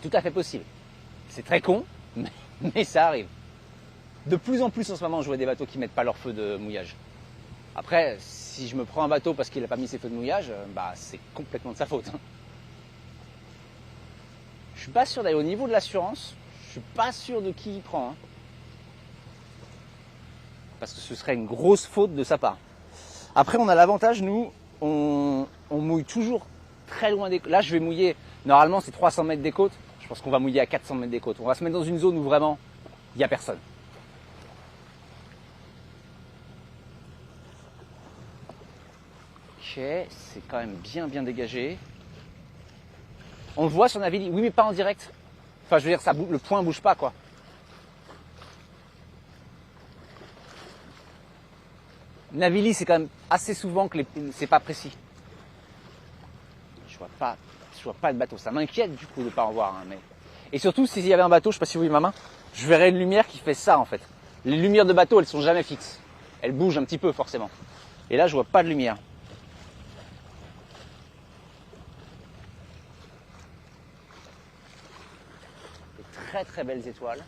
tout à fait possible. C'est très con, mais ça arrive. De plus en plus en ce moment, je vois des bateaux qui mettent pas leur feu de mouillage. Après, si je me prends un bateau parce qu'il n'a pas mis ses feux de mouillage, bah c'est complètement de sa faute. Je suis pas sûr d'aller au niveau de l'assurance. Je suis pas sûr de qui il prend. Hein. Parce que ce serait une grosse faute de sa part. Après, on a l'avantage, nous, on mouille toujours très loin des côtes. Là, je vais mouiller, normalement, c'est 300 mètres des côtes. Je pense qu'on va mouiller à 400 mètres des côtes. On va se mettre dans une zone où vraiment, il n'y a personne. Ok, c'est quand même bien dégagé. On le voit sur Navili. Oui, mais pas en direct. Enfin, je veux dire, le point bouge pas, quoi. Navili, c'est quand même assez souvent que c'est pas précis. Je vois pas de bateau. Ça m'inquiète du coup de pas en voir. Hein, mais... Et surtout, s'il y avait un bateau, je sais pas si vous voyez ma main, je verrais une lumière qui fait ça en fait. Les lumières de bateau, elles sont jamais fixes. Elles bougent un petit peu forcément. Et là, je vois pas de lumière. Des très belles étoiles.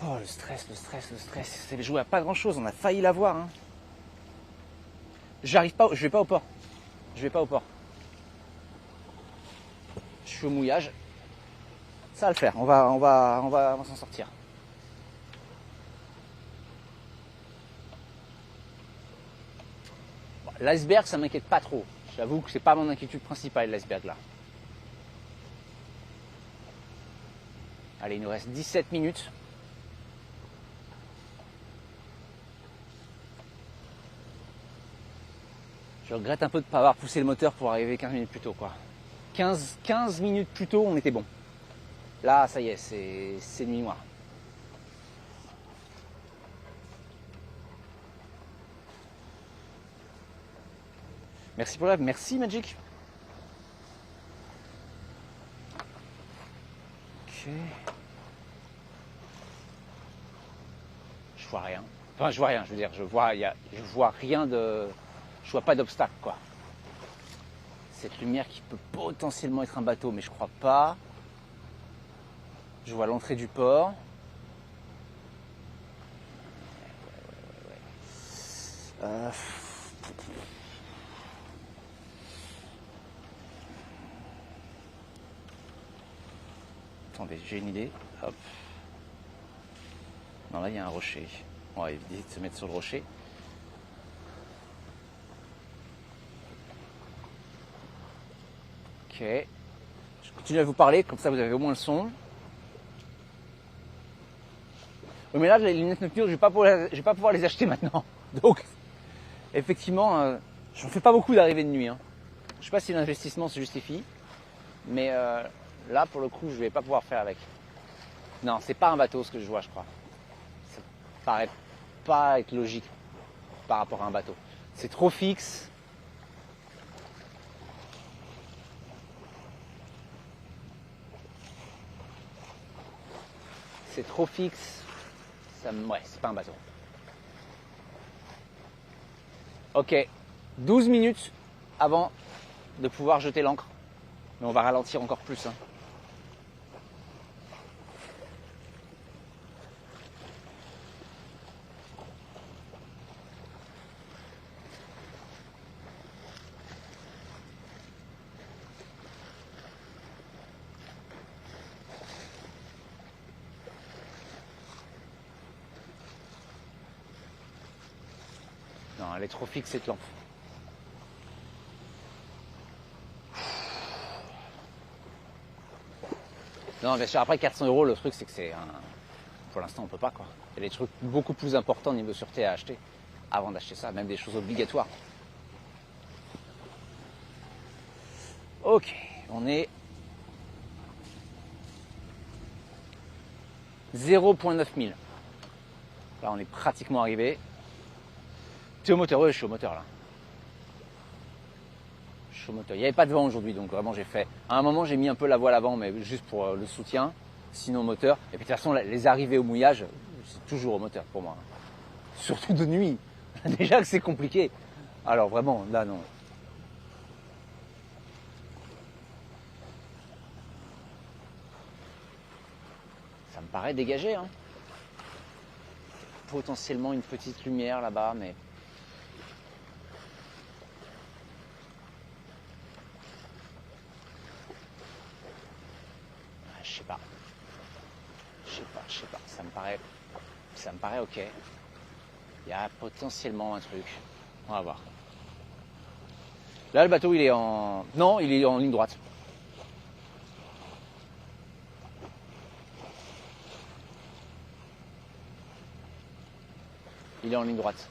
Oh, le stress. Je jouais à pas grand chose, on a failli l'avoir. Hein. Je vais pas au port. Je suis au mouillage. Ça va le faire, on va s'en sortir. Bon, l'iceberg, ça m'inquiète pas trop. J'avoue que c'est pas mon inquiétude principale, l'iceberg là. Allez, il nous reste 17 minutes. Je regrette un peu de ne pas avoir poussé le moteur pour arriver 15 minutes plus tôt, quoi. 15 minutes plus tôt, on était bon. Là, ça y est, c'est nuit noire. Merci pour la... Merci, Magic. Ok. Je vois rien. Enfin, je vois rien, je veux dire, je vois rien de... Je vois pas d'obstacle, quoi. Cette lumière qui peut potentiellement être un bateau, mais je crois pas. Je vois l'entrée du port. Attendez, j'ai une idée. Hop. Non, là, il y a un rocher. On va éviter de se mettre sur le rocher. Ok. Je continue à vous parler, comme ça vous avez au moins le son. Oui, mais là, les lunettes nocturnes, je vais pas pouvoir les acheter maintenant. Donc, effectivement, j'en fais pas beaucoup d'arrivées de nuit. Hein. Je sais pas si l'investissement se justifie, mais là, pour le coup, je vais pas pouvoir faire avec. Non, c'est pas un bateau ce que je vois, je crois. Ça paraît pas être logique par rapport à un bateau. C'est trop fixe. C'est trop fixe. Ouais, c'est pas un bateau. Ok, 12 minutes avant de pouvoir jeter l'ancre. Mais on va ralentir encore plus. Hein. Non, elle est trop fixe cette lampe. Non, bien sûr, après 400 €, le truc c'est que c'est un... Pour l'instant, on peut pas, quoi. Il y a des trucs beaucoup plus importants au niveau sûreté à acheter avant d'acheter ça, même des choses obligatoires. Ok, on est 0,9 000. Là, on est pratiquement arrivé. Tu es au moteur? Oui, je suis au moteur là. Je suis au moteur. Il n'y avait pas de vent aujourd'hui, donc vraiment j'ai fait. À un moment, j'ai mis un peu la voile avant, mais juste pour le soutien. Sinon, moteur. Et puis de toute façon, les arrivées au mouillage, c'est toujours au moteur pour moi. Surtout de nuit. Déjà que c'est compliqué. Alors vraiment, là non. Ça me paraît dégagé, hein. Potentiellement une petite lumière là-bas, mais... Je sais pas. Ça me paraît ok. Il y a potentiellement un truc. On va voir. Là, le bateau, il est en... Non, il est en ligne droite. Il est en ligne droite.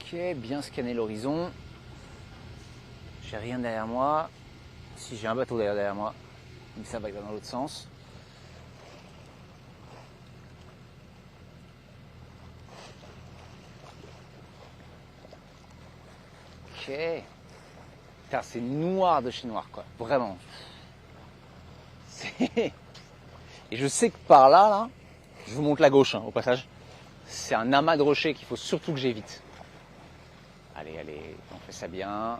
Ok, bien scanner l'horizon. J'ai rien derrière moi. Si j'ai un bateau derrière moi, mais ça va dans l'autre sens. Ok. Putain, c'est noir de chez noir, quoi. Vraiment. Et je sais que par là, je vous montre la gauche, hein, au passage. C'est un amas de rochers qu'il faut surtout que j'évite. Allez, allez, on fait ça bien.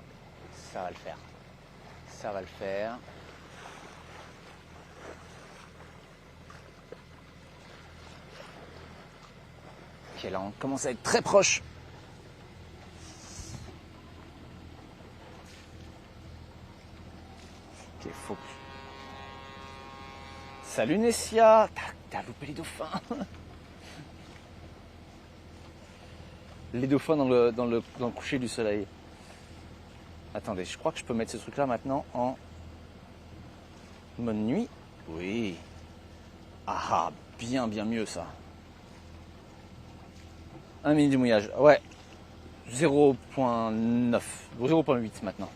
Ça va le faire. Ça va le faire. Ok, là, on commence à être très proche. Ok, faut que... Salut Nessia. T'as loupé les dauphins. Les dauphins dans le coucher du soleil. Attendez, je crois que je peux mettre ce truc là maintenant en mode nuit. Oui. Ah, bien mieux ça. 1 minute de mouillage. Ouais. 0.9. 0.8 maintenant.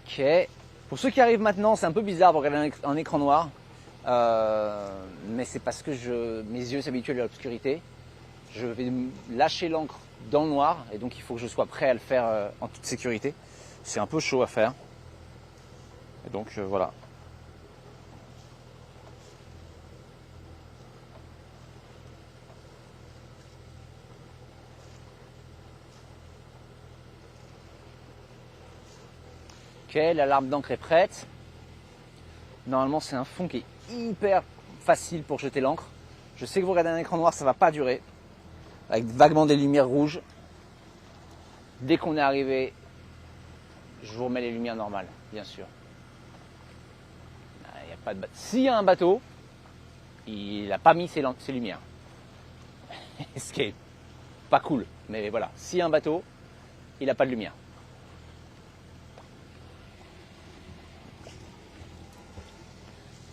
Ok. Pour ceux qui arrivent maintenant, c'est un peu bizarre de regarder un écran noir. Mais c'est parce que mes yeux s'habituent à l'obscurité. Je vais lâcher l'encre dans le noir et donc il faut que je sois prêt à le faire en toute sécurité. C'est un peu chaud à faire. Et donc voilà. Ok, l'alarme d'encre est prête. Normalement, c'est un fond qui est hyper facile pour jeter l'encre. Je sais que vous regardez un écran noir, ça va pas durer. Avec vaguement des lumières rouges. Dès qu'on est arrivé, je vous remets les lumières normales, bien sûr. Il y a pas de bateau. S'il y a un bateau, il n'a pas mis ses lumières. Ce qui est pas cool. Mais voilà, s'il y a un bateau, il n'a pas de lumière.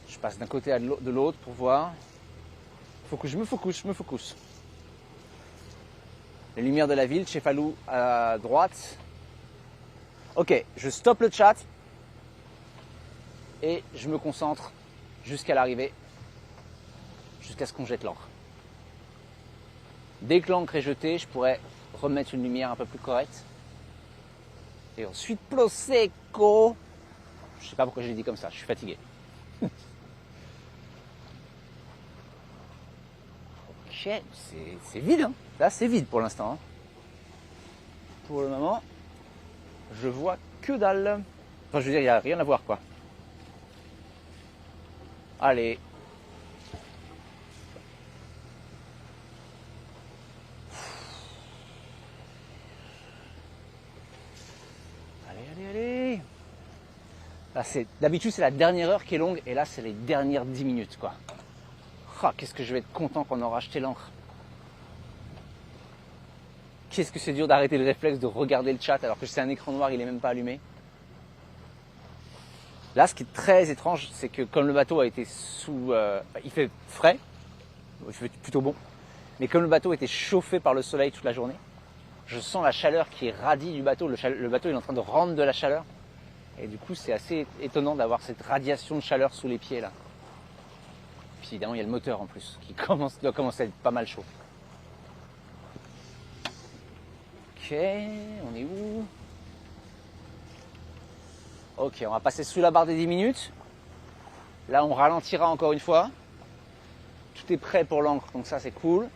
Je passe d'un côté à de l'autre pour voir. Focus, je me focus. Les lumières de la ville, Cefalù à droite. Ok, je stoppe le chat et je me concentre jusqu'à l'arrivée, jusqu'à ce qu'on jette l'encre. Dès que l'encre est jetée, je pourrais remettre une lumière un peu plus correcte. Et ensuite, Prosecco. Je sais pas pourquoi je l'ai dit comme ça, je suis fatigué. Ok, c'est vide, hein. Là c'est vide pour l'instant. Hein. Pour le moment, je vois que dalle. Enfin, je veux dire, il n'y a rien à voir, quoi. Allez. Allez. Là, d'habitude, c'est la dernière heure qui est longue, et là, c'est les dernières 10 minutes, quoi. Oh, qu'est-ce que je vais être content qu'on aura acheté l'encre. Qu'est-ce que c'est dur d'arrêter le réflexe de regarder le chat alors que c'est un écran noir, il n'est même pas allumé. Là, ce qui est très étrange, c'est que comme le bateau a été il fait frais, il fait plutôt bon, mais comme le bateau a été chauffé par le soleil toute la journée, je sens la chaleur qui radie du bateau. Le bateau est en train de rendre de la chaleur. Et du coup, c'est assez étonnant d'avoir cette radiation de chaleur sous les pieds là. Puis évidemment, il y a le moteur en plus qui doit commencer à être pas mal chaud. Ok, on est où? Ok, on va passer sous la barre des 10 minutes. Là, on ralentira encore une fois. Tout est prêt pour l'ancre, donc ça, c'est cool.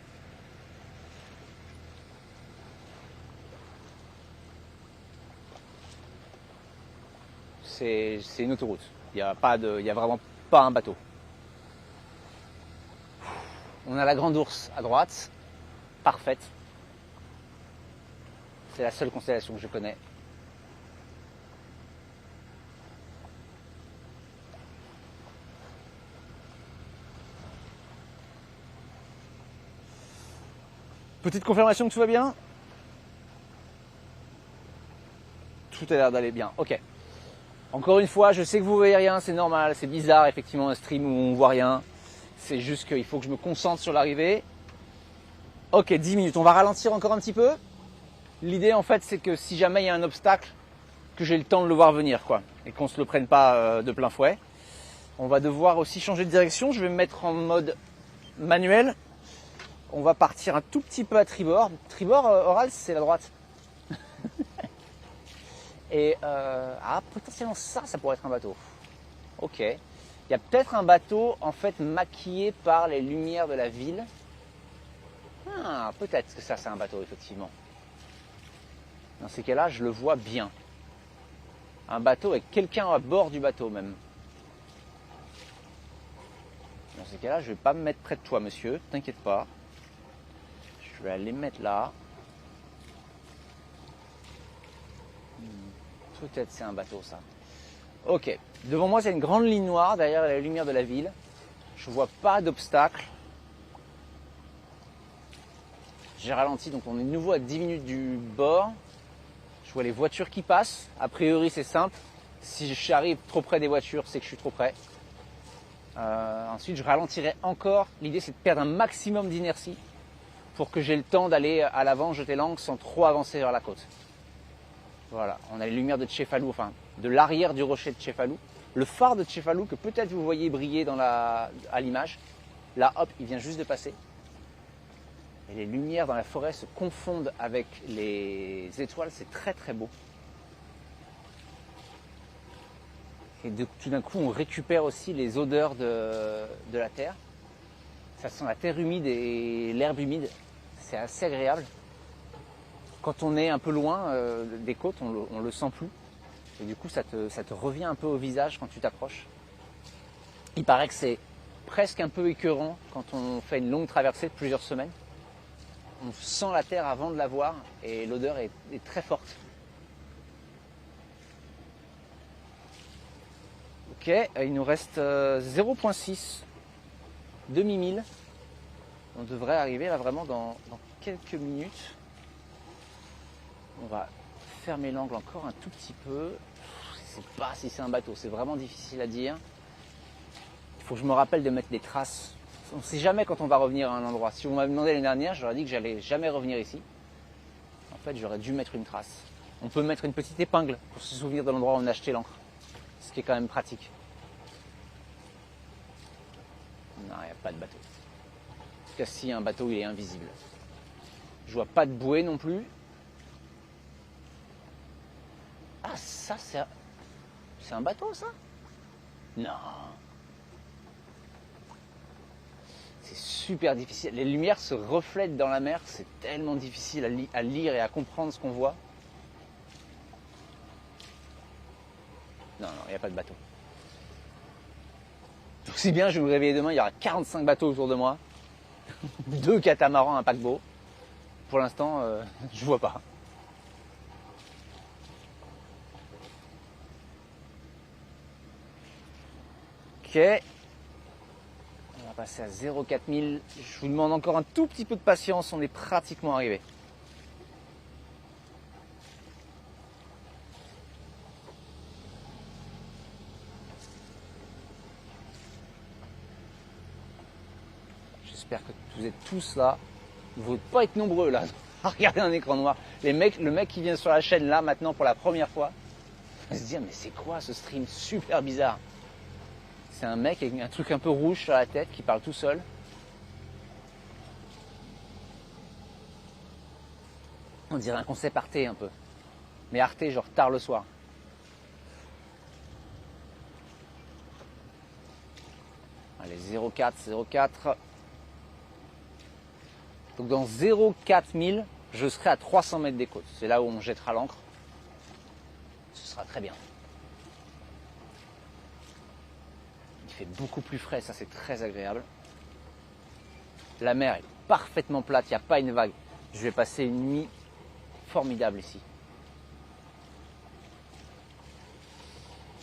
C'est une autoroute. Il n'y a vraiment pas un bateau. On a la Grande Ourse à droite. Parfaite. C'est la seule constellation que je connais. Petite confirmation que tout va bien? Tout a l'air d'aller bien. Ok. Encore une fois, je sais que vous voyez rien, c'est normal, c'est bizarre effectivement un stream où on voit rien. C'est juste qu'il faut que je me concentre sur l'arrivée. Ok, 10 minutes. On va ralentir encore un petit peu. L'idée en fait, c'est que si jamais il y a un obstacle, que j'ai le temps de le voir venir, quoi, et qu'on se le prenne pas de plein fouet. On va devoir aussi changer de direction. Je vais me mettre en mode manuel. On va partir un tout petit peu à tribord. Tribord, Oral, c'est la droite. Et potentiellement ça pourrait être un bateau. Ok. Il y a peut-être un bateau en fait maquillé par les lumières de la ville. Ah, peut-être que ça c'est un bateau effectivement. Dans ces cas-là, je le vois bien. Un bateau avec quelqu'un à bord du bateau même. Dans ces cas-là, je vais pas me mettre près de toi, monsieur. T'inquiète pas. Je vais aller me mettre là. Peut-être c'est un bateau ça. Ok. Devant moi, c'est une grande ligne noire derrière la lumière de la ville. Je vois pas d'obstacle. J'ai ralenti, donc on est de nouveau à 10 minutes du bord. Je vois les voitures qui passent. A priori, c'est simple. Si j'arrive trop près des voitures, c'est que je suis trop près. Ensuite, je ralentirai encore. L'idée, c'est de perdre un maximum d'inertie pour que j'ai le temps d'aller à l'avant, jeter l'ancre sans trop avancer vers la côte. Voilà, on a les lumières de Cefalù, enfin de l'arrière du rocher de Cefalù. Le phare de Cefalù que peut-être vous voyez briller à l'image. Là, hop, il vient juste de passer. Et les lumières dans la forêt se confondent avec les étoiles, c'est très très beau. Et tout d'un coup, on récupère aussi les odeurs de la terre. Ça sent la terre humide et l'herbe humide. C'est assez agréable. Quand on est un peu loin des côtes, on le sent plus. Et du coup, ça te revient un peu au visage quand tu t'approches. Il paraît que c'est presque un peu écœurant quand on fait une longue traversée de plusieurs semaines. On sent la terre avant de la voir et l'odeur est très forte. Ok, il nous reste 0,6 demi-mille. On devrait arriver là vraiment dans quelques minutes. On va fermer l'angle encore un tout petit peu. Je ne sais pas si c'est un bateau, c'est vraiment difficile à dire. Il faut que je me rappelle de mettre des traces. On ne sait jamais quand on va revenir à un endroit. Si on m'avait demandé l'année dernière, j'aurais dit que j'allais jamais revenir ici. En fait, j'aurais dû mettre une trace. On peut mettre une petite épingle pour se souvenir de l'endroit où on a acheté l'encre. Ce qui est quand même pratique. Non, il n'y a pas de bateau. En tout cas, si un bateau, il est invisible. Je vois pas de bouée non plus. Ah, ça, c'est un bateau, ça? Non. C'est super difficile. Les lumières se reflètent dans la mer. C'est tellement difficile à lire et à comprendre ce qu'on voit. Non, il n'y a pas de bateau. Aussi bien, je vais me réveiller demain, il y aura 45 bateaux autour de moi. 2 catamarans, un paquebot. Pour l'instant, je vois pas. Ok. On va passer à 0,4000. Je vous demande encore un tout petit peu de patience, on est pratiquement arrivé. J'espère que vous êtes tous là. Vous ne devez pas être nombreux là à regarder un écran noir. Le mec qui vient sur la chaîne là maintenant pour la première fois, il va se dire mais c'est quoi ce stream super bizarre. C'est un mec avec un truc un peu rouge sur la tête qui parle tout seul. On dirait un concept Arte un peu. Mais Arte genre tard le soir. Allez, 0,4, 0,4. Donc dans 0,4 000, je serai à 300 mètres des côtes. C'est là où on jettera l'ancre. Ce sera très bien. Il fait beaucoup plus frais, ça c'est très agréable. La mer est parfaitement plate, il n'y a pas une vague. Je vais passer une nuit formidable ici.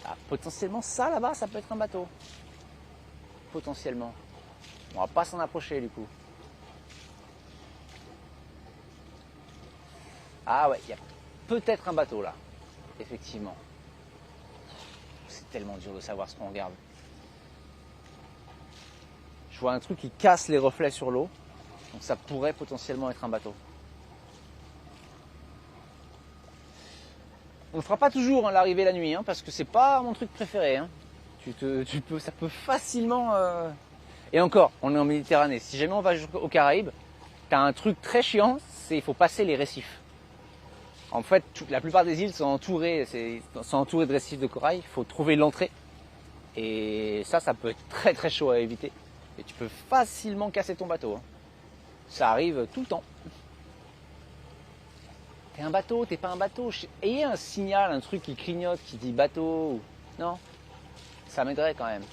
Ah, potentiellement ça là-bas, ça peut être un bateau. Potentiellement. On va pas s'en approcher du coup. Ah ouais, il y a peut-être un bateau là. Effectivement. C'est tellement dur de savoir ce qu'on regarde. Je vois un truc qui casse les reflets sur l'eau. Donc ça pourrait potentiellement être un bateau. On ne fera pas toujours l'arrivée la nuit, parce que c'est pas mon truc préféré. Ça peut facilement... Et encore, on est en Méditerranée. Si jamais on va aux Caraïbes, t'as un truc très chiant, c'est qu'il faut passer les récifs. En fait, la plupart des îles sont entourées de récifs de corail. Il faut trouver l'entrée. Et ça peut être très très chaud à éviter. Et tu peux facilement casser ton bateau. Ça arrive tout le temps. T'es un bateau, t'es pas un bateau. Ayez un signal, un truc qui clignote, qui dit bateau. Non, ça m'aiderait quand même.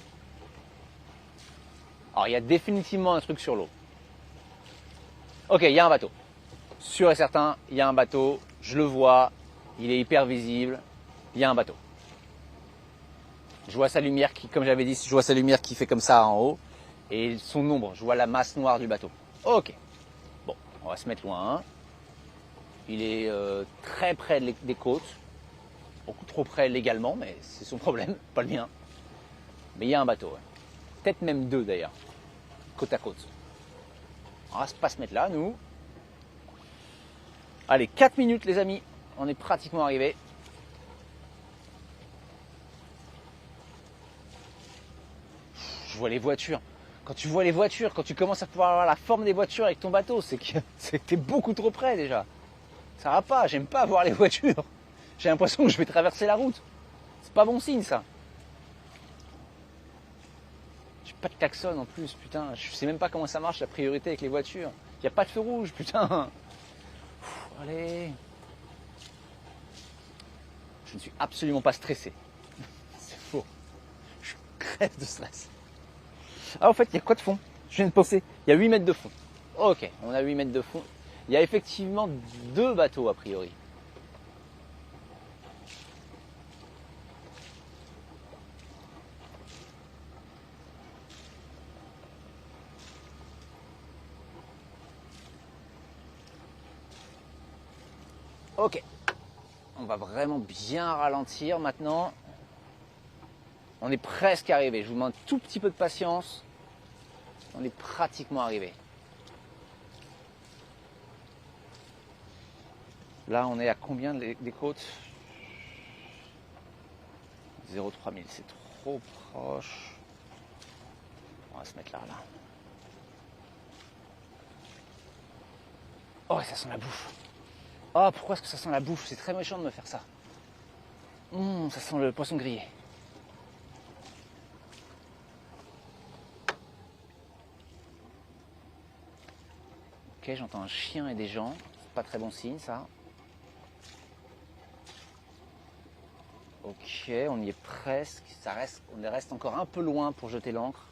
Alors il y a définitivement un truc sur l'eau. Ok, il y a un bateau. Sûr et certain, il y a un bateau. Je le vois. Il est hyper visible. Il y a un bateau. Je vois sa lumière qui, comme j'avais dit, je vois sa lumière qui fait comme ça en haut. Et son ombre, je vois la masse noire du bateau. Ok. Bon, on va se mettre loin. Il est très près des côtes. Beaucoup trop près légalement, mais c'est son problème, pas le mien. Mais il y a un bateau. Ouais. Peut-être même deux d'ailleurs. Côte à côte. On va pas se mettre là, nous. Allez, 4 minutes les amis. On est pratiquement arrivé. Je vois les voitures. Quand tu vois les voitures, quand tu commences à pouvoir avoir la forme des voitures avec ton bateau, c'est que t'es beaucoup trop près déjà. Ça va pas, j'aime pas voir les voitures. J'ai l'impression que je vais traverser la route. C'est pas bon signe ça. J'ai pas de klaxon en plus, putain. Je sais même pas comment ça marche la priorité avec les voitures. Il n'y a pas de feu rouge, putain. Allez. Je ne suis absolument pas stressé. C'est faux. Je crève de stress. Ah, en fait, il y a quoi de fond? Je viens de penser. Il y a 8 mètres de fond. Ok, on a 8 mètres de fond. Il y a effectivement 2 bateaux a priori. Ok. On va vraiment bien ralentir maintenant. On est presque arrivé. Je vous demande un tout petit peu de patience. On est pratiquement arrivé. Là, on est à combien des côtes? 0,3 000, c'est trop proche. On va se mettre là. Oh, ça sent la bouffe. Oh, pourquoi est-ce que ça sent la bouffe? C'est très méchant de me faire ça. Ça sent le poisson grillé. Ok, j'entends un chien et des gens. C'est pas très bon signe, ça. Ok, on y est presque. On reste encore un peu loin pour jeter l'ancre.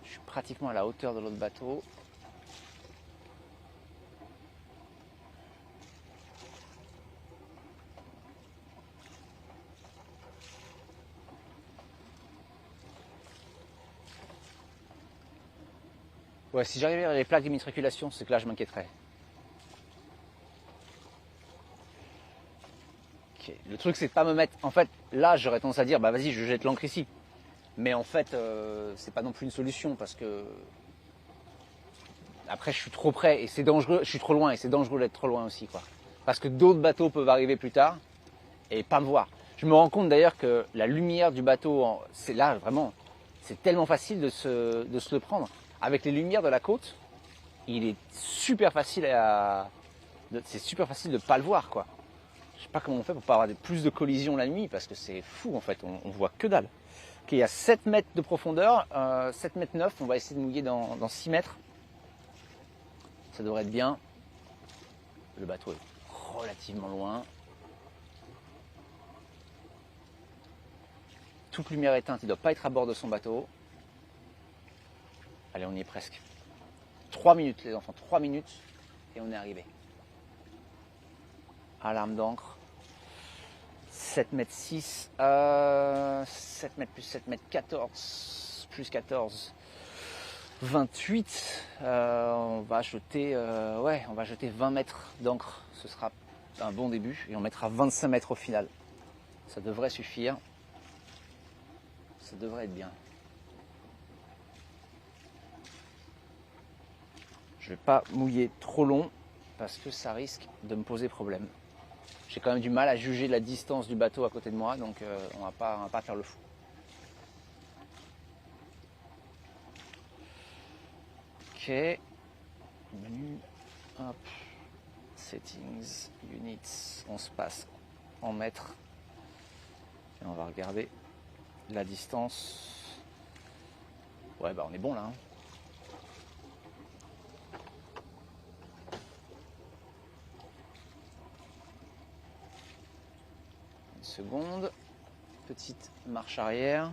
Je suis pratiquement à la hauteur de l'autre bateau. Ouais, si j'arrivais à les plaques d'immatriculation, c'est que là je m'inquiéterais. Okay. Le truc c'est de pas me mettre... En fait, là j'aurais tendance à dire, bah vas-y, je jette l'ancre ici. Mais en fait, c'est pas non plus une solution parce que... Après, je suis trop près et c'est dangereux, je suis trop loin et c'est dangereux d'être trop loin aussi, quoi. Parce que d'autres bateaux peuvent arriver plus tard et pas me voir. Je me rends compte d'ailleurs que la lumière du bateau, c'est là vraiment, c'est tellement facile de se le prendre. Avec les lumières de la côte, il est super facile c'est super facile de pas le voir, quoi. Je sais pas comment on fait pour pas avoir plus de collisions la nuit, parce que c'est fou en fait, on voit que dalle. Ok, il y a 7 mètres de profondeur, 7 mètres 9, on va essayer de mouiller dans 6 mètres. Ça devrait être bien. Le bateau est relativement loin. Toute lumière éteinte, il ne doit pas être à bord de son bateau. Allez, on y est presque. 3 minutes les enfants, 3 minutes et on est arrivé. Alarme d'encre. 7 mètres 6, 7 mètres plus 7 mètres 14, plus 14, 28. On va jeter 20 mètres d'encre. Ce sera un bon début et on mettra 25 mètres au final. Ça devrait suffire. Ça devrait être bien. Je ne vais pas mouiller trop long parce que ça risque de me poser problème. J'ai quand même du mal à juger la distance du bateau à côté de moi, donc on va pas faire le fou. Ok. Menu. Hop. Settings. Units. On se passe en mètres. Et on va regarder la distance. Ouais, bah on est bon là. Hein. Seconde, petite marche arrière.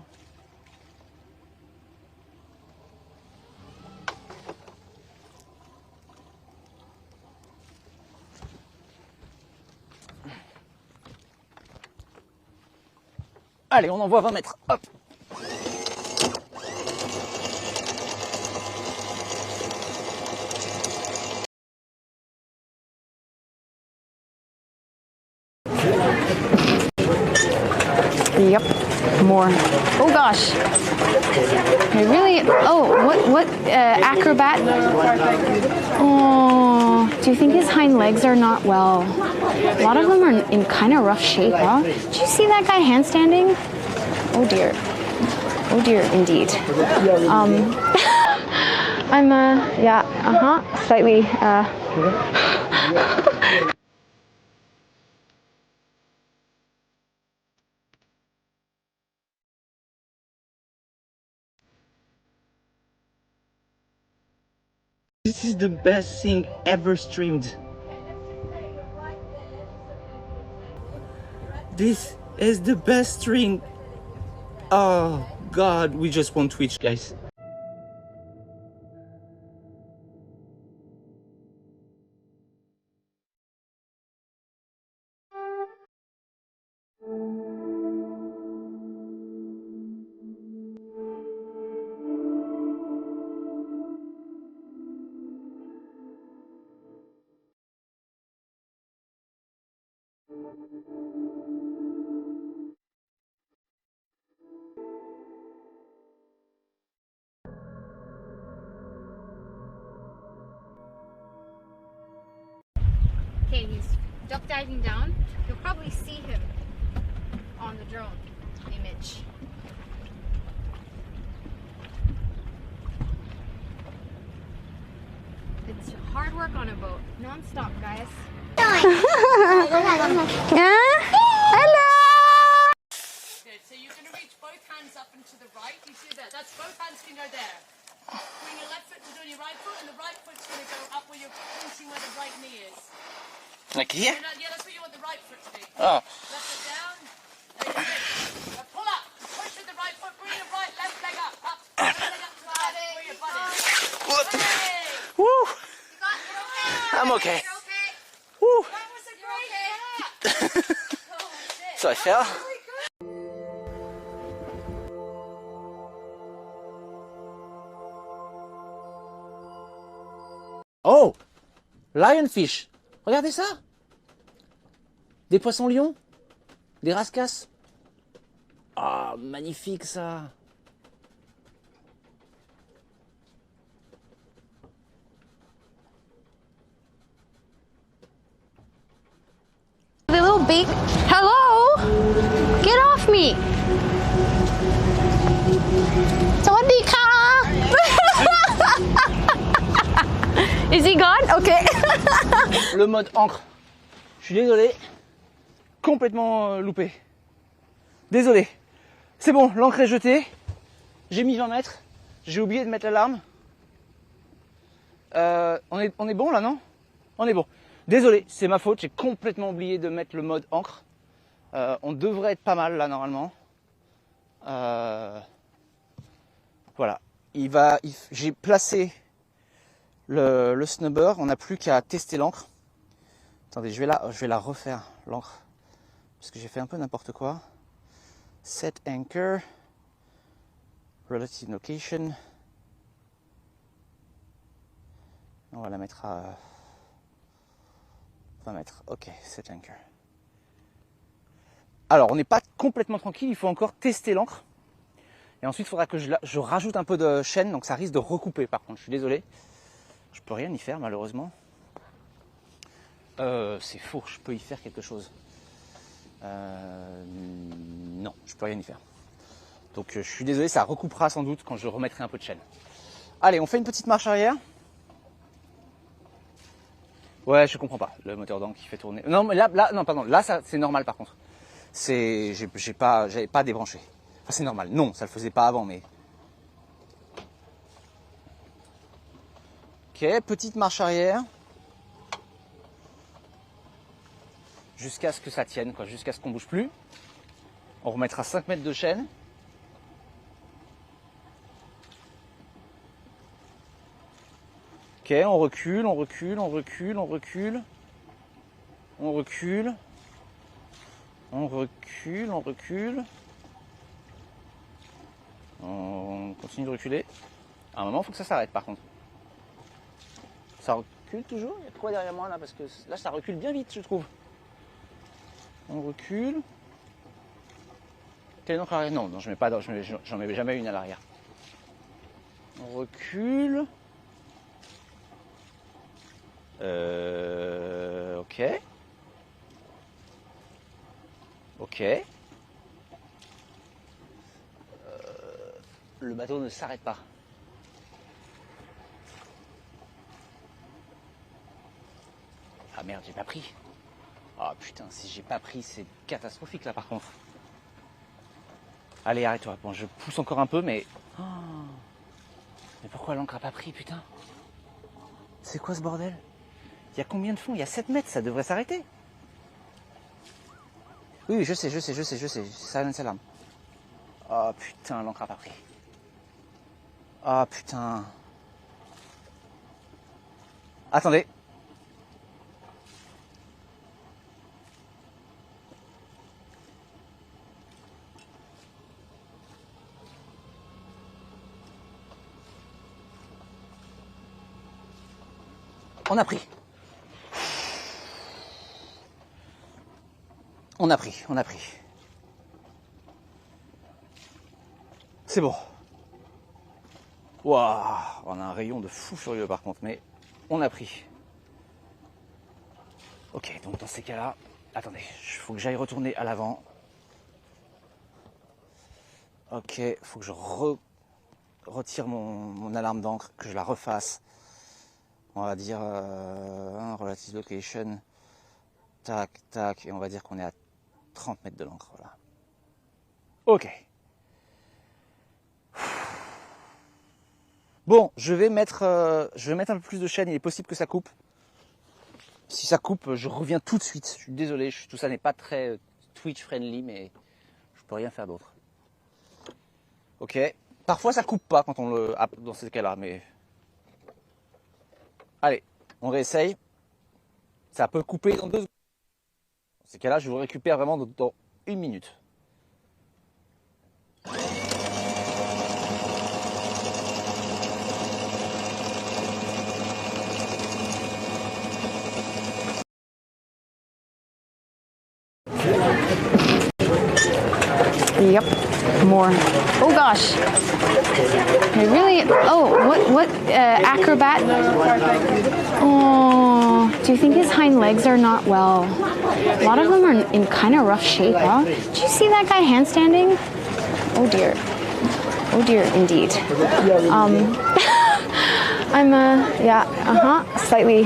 Allez, on envoie 20 mètres. Hop. Yep, more. Oh gosh. I really, what acrobat? Oh, do you think his hind legs are not well? A lot of them are in kind of rough shape, huh? Did you see that guy handstanding? Oh dear. Oh dear, indeed. I'm, slightly, This is the best thing ever streamed. This is the best stream. Oh God, we just won Twitch, guys. okay, he's duck diving down. You'll probably see him on the drone image. It's hard work on a boat, non-stop, guys. Hello! Good, so you're going to reach both hands up and to the right. You see that? That's both hands can go there. Bring your left foot to do your right foot, and the right foot's going to go up where you're pinching where the right knee is. Like here? Yeah, that's what you want the right foot to be. Oh. Left foot down. There you go. Now pull up. Push with the right foot. Bring your right left leg up. Up. Left leg up to the left. Where your butt is. Hey! Woo! Okay. I'm okay. You're okay. Woo! That was a great hit. Oh, shit. So I fell. Oh! Lionfish! Regardez ça! Des poissons lions? Des rascasses? Ah, magnifique ça! The little bait. Hello! Get off me! Sawadee ka! Is he gone? Okay. Le mode encre. Je suis désolé. Complètement loupé. Désolé. C'est bon, l'encre est jetée. J'ai mis 20 mètres. J'ai oublié de mettre l'alarme. On est bon là, non? On est bon. Désolé, c'est ma faute. J'ai complètement oublié de mettre le mode encre. On devrait être pas mal là normalement. Voilà. J'ai placé le snubber. On n'a plus qu'à tester l'encre. Attendez, je vais la refaire l'encre parce que j'ai fait un peu n'importe quoi. Set anchor. Relative location. On va la mettre à 20 mètres. Ok, set anchor. Alors, on n'est pas complètement tranquille, il faut encore tester l'encre. Et ensuite, il faudra que je rajoute un peu de chaîne, donc ça risque de recouper par contre, je suis désolé. Je peux rien y faire malheureusement. C'est faux, je peux y faire quelque chose. Non, je peux rien y faire. Donc je suis désolé, ça recoupera sans doute quand je remettrai un peu de chaîne. Allez, on fait une petite marche arrière. Ouais, je comprends pas, le moteur d'encre qui fait tourner. Non, mais là, non, pardon, là, ça, c'est normal par contre. J'avais pas débranché. Enfin, c'est normal. Non, ça le faisait pas avant, mais. Ok, petite marche arrière. Jusqu'à ce que ça tienne, quoi, jusqu'à ce qu'on bouge plus. On remettra 5 mètres de chaîne. Ok, on recule, on recule, on recule, on recule. On recule. On recule, on recule. On continue de reculer. À un moment, il faut que ça s'arrête par contre. Ça recule toujours? Il y a quoi derrière moi là? Parce que là, ça recule bien vite, je trouve. On recule. Quelle encre arrière? Non, je mets pas, j'en mets jamais une à l'arrière. On recule. Ok. Ok. Le bateau ne s'arrête pas. Ah merde, j'ai pas pris. Ah putain, si j'ai pas pris, c'est catastrophique là par contre. Allez, arrête-toi. Bon, je pousse encore un peu, mais... Oh. Mais pourquoi l'encre a pas pris, putain? C'est quoi ce bordel? Il y a combien de fond? Il y a 7 mètres, ça devrait s'arrêter. Oui, je sais. Silence alarm. Oh putain, l'encre a pas pris. Oh putain. Attendez. On a pris. On a pris. C'est bon. Waouh, on a un rayon de fou furieux par contre, mais on a pris. Ok, donc dans ces cas-là, attendez, il faut que j'aille retourner à l'avant. Ok, il faut que je retire mon alarme d'encre, que je la refasse. On va dire relative location. Tac, tac, et on va dire qu'on est à 30 mètres de l'encre, voilà. Ok. Bon, je vais mettre un peu plus de chaîne, il est possible que ça coupe. Si ça coupe, je reviens tout de suite. Je suis désolé, tout ça n'est pas très Twitch friendly, mais je peux rien faire d'autre. Ok. Parfois ça coupe pas quand on le dans ces cas-là, mais... Allez, on réessaye. Ça peut couper dans 2 secondes. Dans ces cas-là, je vous récupère vraiment dans 1 minute. Yep, more. Oh gosh. They really, oh, what, acrobat? Oh, do you think his hind legs are not well? A lot of them are in kind of rough shape, huh? Did you see that guy handstanding? Oh dear. Oh dear, indeed. I'm, yeah, slightly,